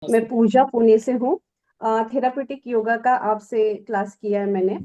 मैं पूजा पुणे से हूँ। थेरापेटिक योगा का आपसे क्लास किया है मैंने।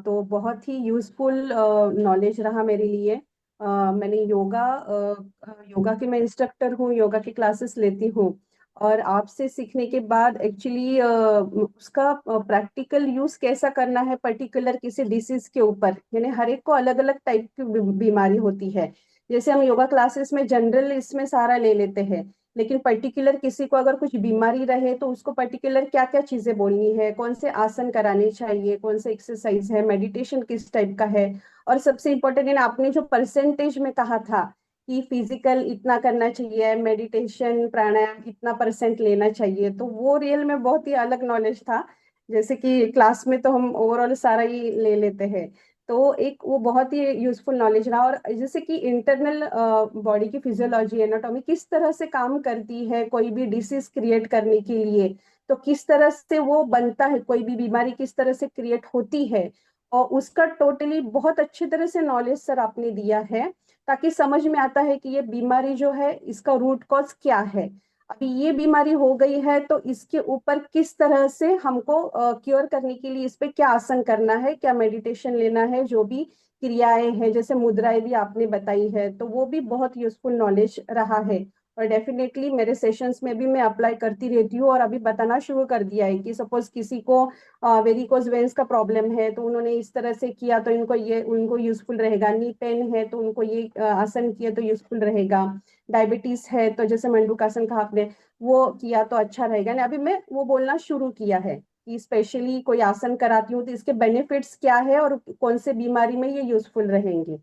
तो बहुत ही यूजफुल नॉलेज रहा मेरे लिए। मैंने योगा के मैं इंस्ट्रक्टर हूँ, योगा की क्लासेस लेती हूँ। और आपसे सीखने के बाद एक्चुअली उसका प्रैक्टिकल यूज कैसा करना है पर्टिकुलर किसी डिसीज के ऊपर, यानी हर एक को अलग अलग टाइप की बीमारी होती है। जैसे हम योगा क्लासेस में जनरल इसमें सारा ले लेते हैं, लेकिन पर्टिकुलर किसी को अगर कुछ बीमारी रहे तो उसको पर्टिकुलर क्या क्या चीजें बोलनी है, कौन से आसन कराने चाहिए, कौन से एक्सरसाइज है, मेडिटेशन किस टाइप का है। और सबसे इम्पोर्टेंट है ना, आपने जो परसेंटेज में कहा था कि फिजिकल इतना करना चाहिए, मेडिटेशन प्राणायाम इतना परसेंट लेना चाहिए, तो वो रियल में बहुत ही अलग नॉलेज था। जैसे कि क्लास में तो हम ओवरऑल सारा ही ले लेते हैं। तो एक वो बहुत ही यूजफुल नॉलेज रहा। और जैसे कि इंटरनल बॉडी की फिजियोलॉजी एनाटॉमी किस तरह से काम करती है कोई भी डिसीज क्रिएट करने के लिए, तो किस तरह से वो बनता है, कोई भी बीमारी किस तरह से क्रिएट होती है, और उसका टोटली बहुत अच्छी तरह से नॉलेज सर आपने दिया है। ताकि समझ में आता है कि ये बीमारी जो है इसका रूट कॉज क्या है। अभी ये बीमारी हो गई है तो इसके ऊपर किस तरह से हमको क्योर करने के लिए इस पे क्या आसन करना है, क्या मेडिटेशन लेना है, जो भी क्रियाएं हैं जैसे मुद्राएं भी आपने बताई है, तो वो भी बहुत यूजफुल नॉलेज रहा है। और डेफिनेटली मेरे सेशंस में भी मैं अप्लाई करती रहती हूँ, और अभी बताना शुरू कर दिया है कि सपोज किसी को वेरिकोज वेन्स का प्रॉब्लम है तो उन्होंने इस तरह से किया तो इनको ये उनको यूजफुल रहेगा, नी पेन है तो उनको ये आसन किया तो यूजफुल रहेगा, डायबिटीज है तो जैसे मंडूकासन कहा आपने वो किया तो अच्छा रहेगा ना। अभी मैं वो बोलना शुरू किया है कि स्पेशली कोई आसन कराती हूँ तो इसके बेनिफिट्स क्या है और कौन से बीमारी में ये यूजफुल रहेंगे।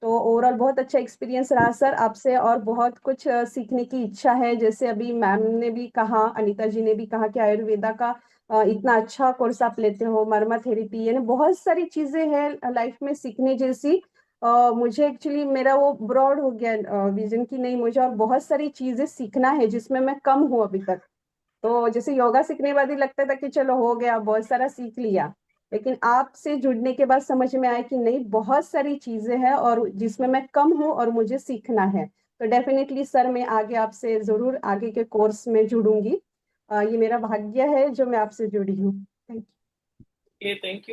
तो ओवरऑल बहुत अच्छा एक्सपीरियंस रहा सर आपसे, और बहुत कुछ सीखने की इच्छा है। जैसे अभी मैम ने भी कहा, अनीता जी ने भी कहा कि आयुर्वेदा का इतना अच्छा कोर्स आप लेते हो, मर्मा थेरेपी, यानी बहुत सारी चीजें हैं लाइफ में सीखने जैसी। मुझे एक्चुअली मेरा वो ब्रॉड हो गया विजन की, नहीं मुझे और बहुत सारी चीजें सीखना है जिसमें मैं कम हूँ अभी तक। तो जैसे योगा सीखने के बाद ही लगता था कि चलो हो गया, बहुत सारा सीख लिया। लेकिन आपसे जुड़ने के बाद समझ में आया कि नहीं, बहुत सारी चीजें हैं और जिसमें मैं कम हूँ और मुझे सीखना है। तो डेफिनेटली सर मैं आगे आपसे जरूर आगे के कोर्स में जुड़ूंगी। ये मेरा भाग्य है जो मैं आपसे जुड़ी हूँ। Thank you. ये थैंक यू।